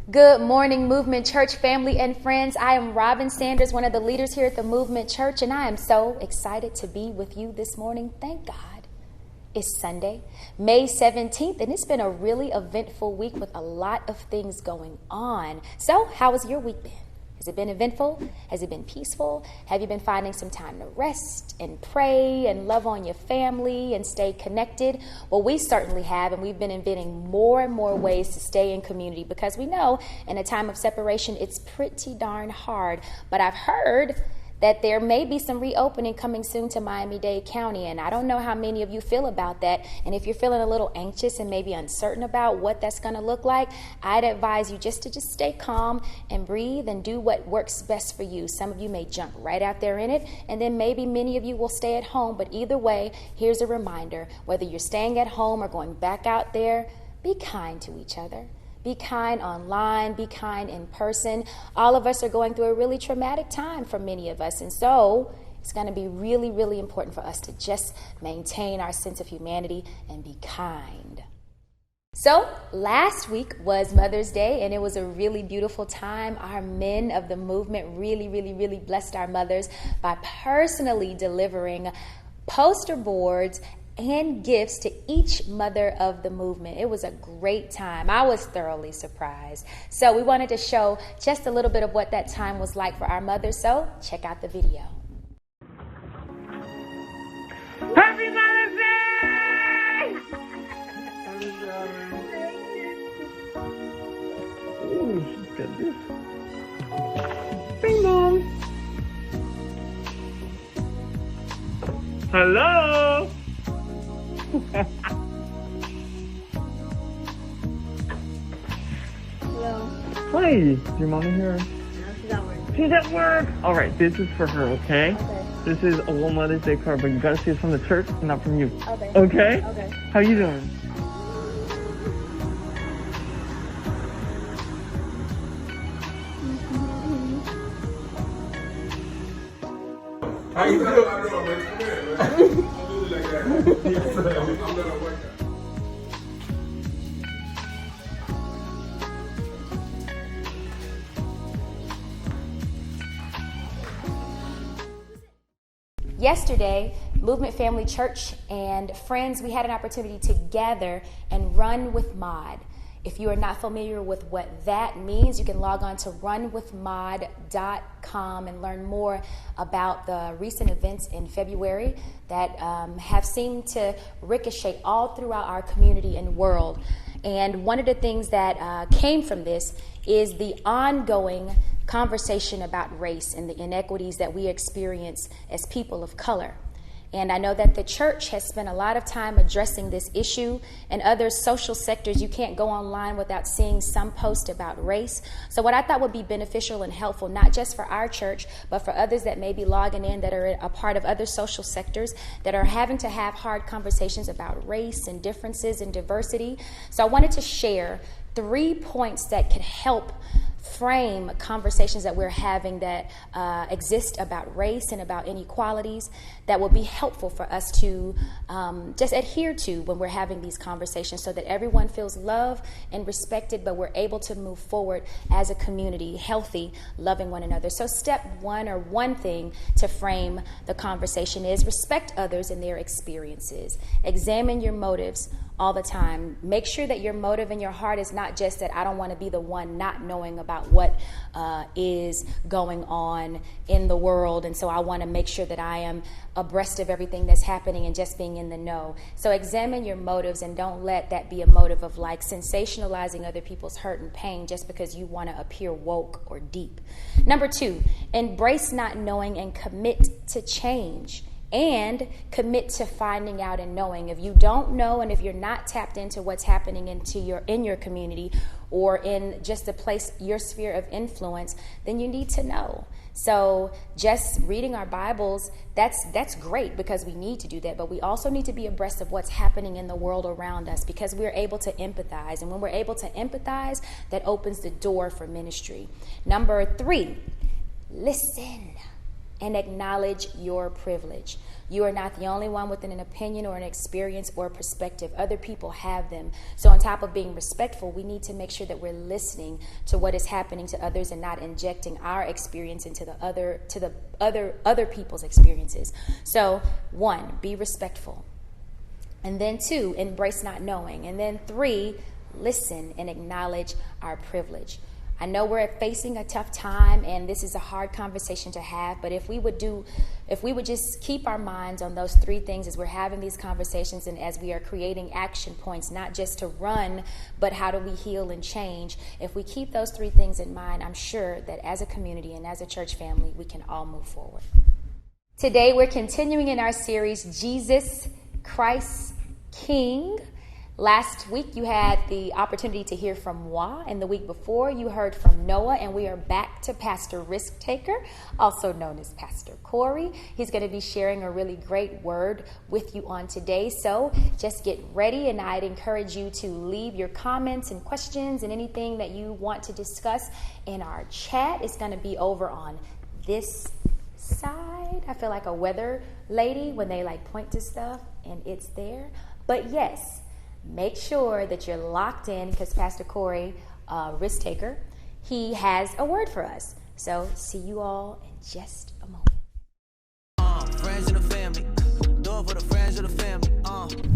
Good morning, Movement Church family and friends. I am Robin Sanders, one of the leaders here at the Movement Church, and I am so excited to be with you this morning. Thank God. It's Sunday, May 17th, and it's been a really eventful week with a lot of things going on. So, how has your week been? Has it been eventful? Has it been peaceful? Have you been finding some time to rest and pray and love on your family and stay connected? Well, we certainly have, and we've been inventing more and more ways to stay in community because we know in a time of separation, it's pretty darn hard. But I've heard that there may be some reopening coming soon to Miami-Dade County, and I don't know how many of you feel about that. And if you're feeling a little anxious and maybe uncertain about what that's going to look like, I'd advise you just to stay calm and breathe and do what works best for you. Some of you may jump right out there in it, and then maybe many of you will stay at home. But either way, here's a reminder, whether you're staying at home or going back out there, be kind to each other. Be kind online, be kind in person. All of us are going through a really traumatic time for many of us. And so it's going to be really, really important for us to just maintain our sense of humanity and be kind. So last week was Mother's Day, and it was a really beautiful time. Our men of the movement really blessed our mothers by personally delivering poster boards and gifts to each mother of the movement. It was a great time. I was thoroughly surprised. So we wanted to show just a little bit of what that time was like for our mothers. So check out the video. Happy Mother's Day! Ooh, she's got this. Bing bong. Hello? Hello. Hi, is your mommy here? No, she's at work. She's at work. All right, this is for her, okay? Okay. This is a little Mother's Day card, but you gotta see it's from the church, not from you. Okay. Okay? Okay. How you doing? How you doing? Come in, man. Don't do it like that. Yes, sir. I'm gonna work out. Yesterday, Movement Family Church and friends, we had an opportunity to gather and run with Mod. If you are not familiar with what that means, you can log on to runwithmod.com and learn more about the recent events in February that have seemed to ricochet all throughout our community and world. And one of the things that came from this is the ongoing conversation about race and the inequities that we experience as people of color. And I know that the church has spent a lot of time addressing this issue. And other social sectors, you can't go online without seeing some post about race. So what I thought would be beneficial and helpful, not just for our church, but for others that may be logging in that are a part of other social sectors that are having to have hard conversations about race and differences and diversity. So I wanted to share 3 points that could help frame conversations that we're having that exist about race and about inequalities that will be helpful for us to just adhere to when we're having these conversations so that everyone feels loved and respected, but we're able to move forward as a community, healthy, loving one another. So step one thing to frame the conversation is respect others and their experiences. Examine your motives all the time. Make sure that your motive in your heart is not just that I don't want to be the one not knowing about what is going on in the world, and so I want to make sure that I am abreast of everything that's happening and just being in the know. So examine your motives and don't let that be a motive of like sensationalizing other people's hurt and pain just because you want to appear woke or deep. Number 2, embrace not knowing and commit to change. And commit to finding out and knowing. If you don't know and if you're not tapped into what's happening in your community or in just the place, your sphere of influence, then you need to know. So just reading our Bibles, that's great because we need to do that, but we also need to be abreast of what's happening in the world around us because we're able to empathize. And when we're able to empathize, that opens the door for ministry. Number 3, listen. and acknowledge your privilege. You are not the only one with an opinion or an experience or a perspective. Other people have them. So on top of being respectful, we need to make sure that we're listening to what is happening to others and not injecting our experience into the other people's experiences. So 1, be respectful. And then 2, embrace not knowing. And then 3, listen and acknowledge our privilege. I know we're facing a tough time, and this is a hard conversation to have, but if we would just keep our minds on those 3 things as we're having these conversations and as we are creating action points, not just to run, but how do we heal and change? If we keep those 3 things in mind, I'm sure that as a community and as a church family, we can all move forward. Today, we're continuing in our series, Jesus Christ King. Last week, you had the opportunity to hear from Wa, and the week before, you heard from Noah, and we are back to Pastor Risk Taker, also known as Pastor Corey. He's going to be sharing a really great word with you on today, so just get ready, and I'd encourage you to leave your comments and questions and anything that you want to discuss in our chat. It's going to be over on this side. I feel like a weather lady when they point to stuff, and it's there. But yes, make sure that you're locked in because Pastor Corey, Risk Taker, he has a word for us. So see you all in just a moment. Friends of the family, do it for the friends of the family.